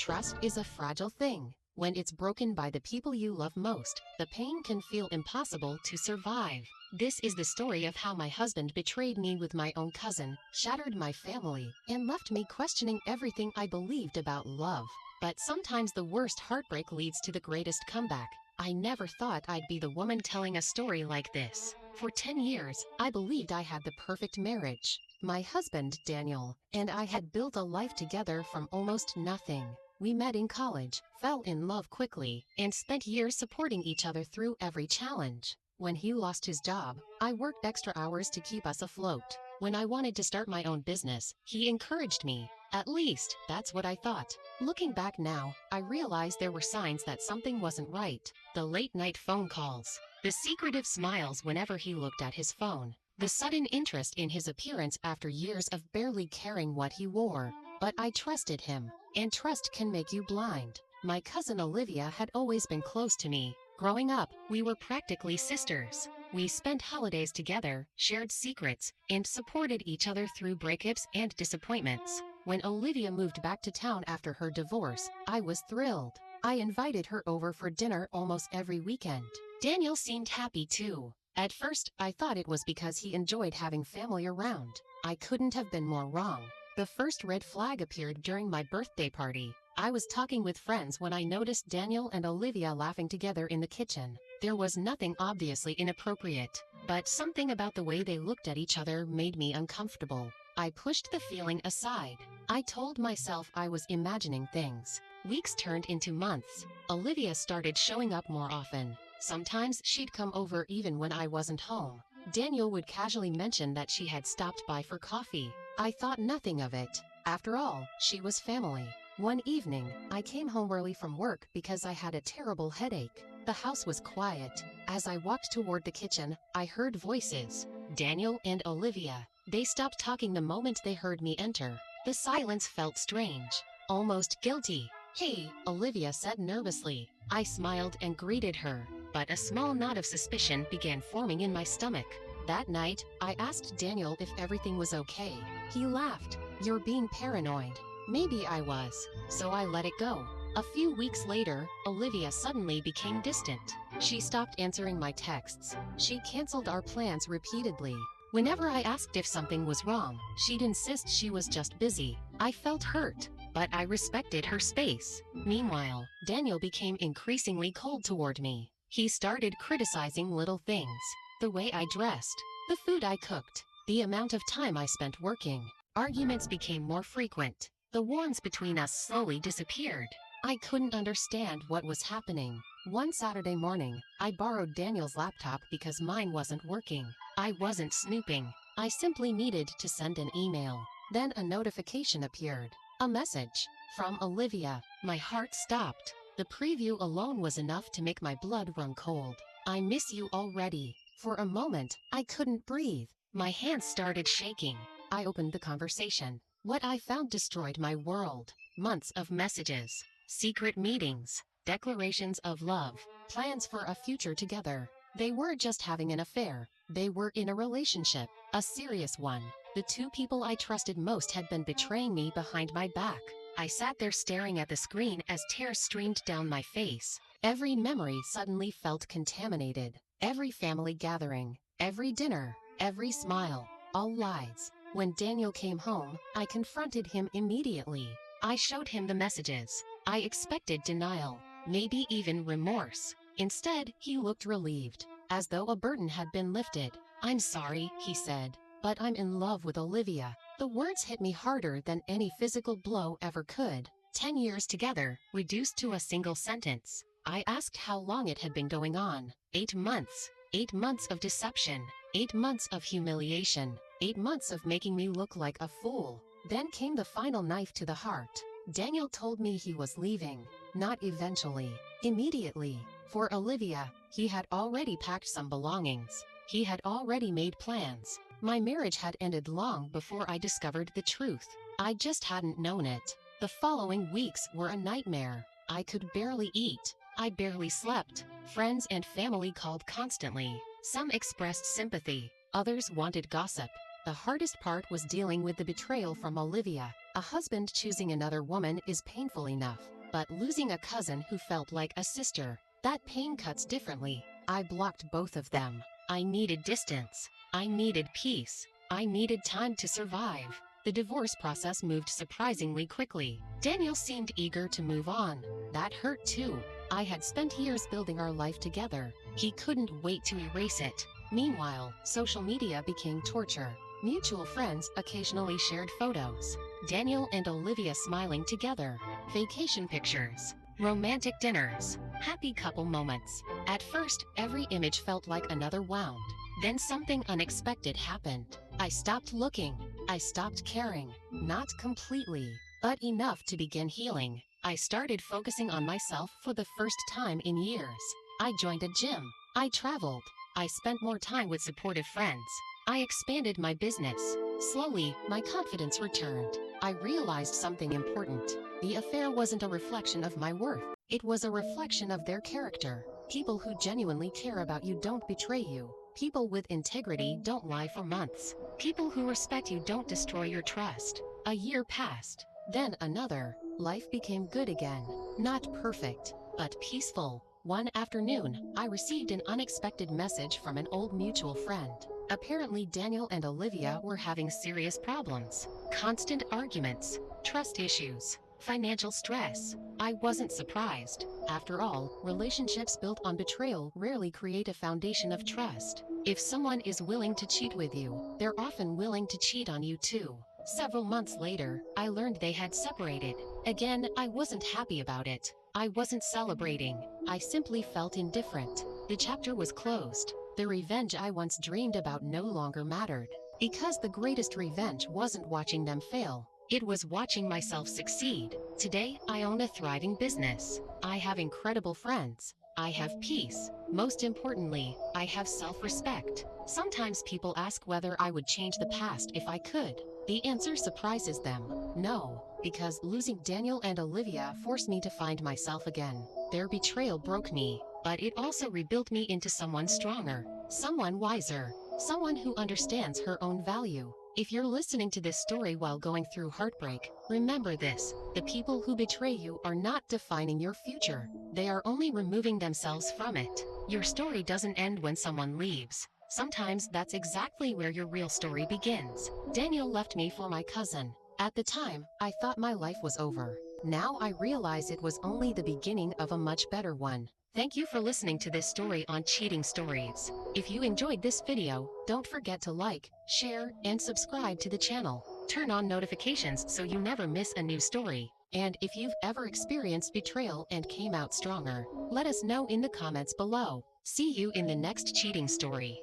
Trust is a fragile thing. When it's broken by the people you love most, the pain can feel impossible to survive. This is the story of how my husband betrayed me with my own cousin, shattered my family, and left me questioning everything I believed about love. But sometimes the worst heartbreak leads to the greatest comeback. I never thought I'd be the woman telling a story like this. For 10 years, I believed I had the perfect marriage. My husband, Daniel, and I had built a life together from almost nothing. We met in college, fell in love quickly, and spent years supporting each other through every challenge. When he lost his job, I worked extra hours to keep us afloat. When I wanted to start my own business, he encouraged me. At least, that's what I thought. Looking back now, I realized there were signs that something wasn't right. The late-night phone calls, the secretive smiles whenever he looked at his phone, the sudden interest in his appearance after years of barely caring what he wore. But I trusted him, and trust can make you blind. My cousin Olivia had always been close to me. Growing up, we were practically sisters. We spent holidays together, shared secrets, and supported each other through breakups and disappointments. When Olivia moved back to town after her divorce, I was thrilled. I invited her over for dinner almost every weekend. Daniel seemed happy too. At first, I thought it was because he enjoyed having family around. I couldn't have been more wrong. The first red flag appeared during my birthday party. I was talking with friends when I noticed Daniel and Olivia laughing together in the kitchen. There was nothing obviously inappropriate, but something about the way they looked at each other made me uncomfortable. I pushed the feeling aside. I told myself I was imagining things. Weeks turned into months. Olivia started showing up more often. Sometimes she'd come over even when I wasn't home. Daniel would casually mention that she had stopped by for coffee. I thought nothing of it. After all, she was family. One evening, I came home early from work because I had a terrible headache. The house was quiet. As I walked toward the kitchen, I heard voices. Daniel and Olivia. They stopped talking the moment they heard me enter. The silence felt strange, almost guilty. "Hey," Olivia said nervously. I smiled and greeted her, but a small knot of suspicion began forming in my stomach. That night, I asked Daniel if everything was okay. He laughed. "You're being paranoid." Maybe I was, so I let it go. A few weeks later, Olivia suddenly became distant. She stopped answering my texts. She canceled our plans repeatedly. Whenever I asked if something was wrong, she'd insist she was just busy. I felt hurt, but I respected her space. Meanwhile, Daniel became increasingly cold toward me. He started criticizing little things. The way I dressed, the food I cooked, the amount of time I spent working. Arguments became more frequent. The warmth between us slowly disappeared. I couldn't understand what was happening. One Saturday morning, I borrowed Daniel's laptop because mine wasn't working. I wasn't snooping. I simply needed to send an email. Then a notification appeared. A message from Olivia. My heart stopped. The preview alone was enough to make my blood run cold. "I miss you already." For a moment, I couldn't breathe. My hands started shaking. I opened the conversation. What I found destroyed my world. Months of messages, secret meetings, declarations of love, plans for a future together. They weren't just having an affair. They were in a relationship, a serious one. The two people I trusted most had been betraying me behind my back. I sat there staring at the screen as tears streamed down my face. Every memory suddenly felt contaminated. Every family gathering, every dinner, every smile, all lies. When Daniel came home, I confronted him immediately. I showed him the messages. I expected denial, maybe even remorse. Instead, he looked relieved, as though a burden had been lifted. "I'm sorry," he said, "but I'm in love with Olivia." The words hit me harder than any physical blow ever could. 10 years together, reduced to a single sentence. I asked how long it had been going on. 8 months. 8 months of deception. 8 months of humiliation. 8 months of making me look like a fool. Then came the final knife to the heart. Daniel told me he was leaving. Not eventually. Immediately. For Olivia, he had already packed some belongings. He had already made plans. My marriage had ended long before I discovered the truth. I just hadn't known it. The following weeks were a nightmare. I could barely eat. I barely slept. Friends and family called constantly. Some expressed sympathy. Others wanted gossip. The hardest part was dealing with the betrayal from Olivia. A husband choosing another woman is painful enough, but losing a cousin who felt like a sister, that pain cuts differently. I blocked both of them. I needed distance. I needed peace. I needed time to survive. The divorce process moved surprisingly quickly. Daniel seemed eager to move on. That hurt too. I had spent years building our life together. He couldn't wait to erase it. Meanwhile, social media became torture. Mutual friends occasionally shared photos. Daniel and Olivia smiling together. Vacation pictures. Romantic dinners. Happy couple moments. At first, every image felt like another wound. Then something unexpected happened. I stopped looking. I stopped caring. Not completely, but enough to begin healing. I started focusing on myself for the first time in years. I joined a gym. I traveled. I spent more time with supportive friends. I expanded my business. Slowly, my confidence returned. I realized something important. The affair wasn't a reflection of my worth. It was a reflection of their character. People who genuinely care about you don't betray you. People with integrity don't lie for months. People who respect you don't destroy your trust. A year passed. Then another. Life became good again. Not perfect, but peaceful. One afternoon, I received an unexpected message from an old mutual friend. Apparently, Daniel and Olivia were having serious problems. Constant arguments, trust issues, financial stress. I wasn't surprised. After all, relationships built on betrayal rarely create a foundation of trust. If someone is willing to cheat with you, they're often willing to cheat on you too. Several months later, I learned they had separated. Again, I wasn't happy about it. I wasn't celebrating. I simply felt indifferent. The chapter was closed. The revenge I once dreamed about no longer mattered. Because the greatest revenge wasn't watching them fail. It was watching myself succeed. Today, I own a thriving business. I have incredible friends. I have peace. Most importantly, I have self-respect. Sometimes people ask whether I would change the past if I could. The answer surprises them. No, because losing Daniel and Olivia forced me to find myself again. Their betrayal broke me, but it also rebuilt me into someone stronger, someone wiser, someone who understands her own value. If you're listening to this story while going through heartbreak, remember this: the people who betray you are not defining your future. They are only removing themselves from it. Your story doesn't end when someone leaves. Sometimes that's exactly where your real story begins. Daniel left me for my cousin. At the time, I thought my life was over. Now I realize it was only the beginning of a much better one. Thank you for listening to this story on Cheating Stories. If you enjoyed this video, don't forget to like, share, and subscribe to the channel. Turn on notifications so you never miss a new story. And if you've ever experienced betrayal and came out stronger, let us know in the comments below. See you in the next cheating story.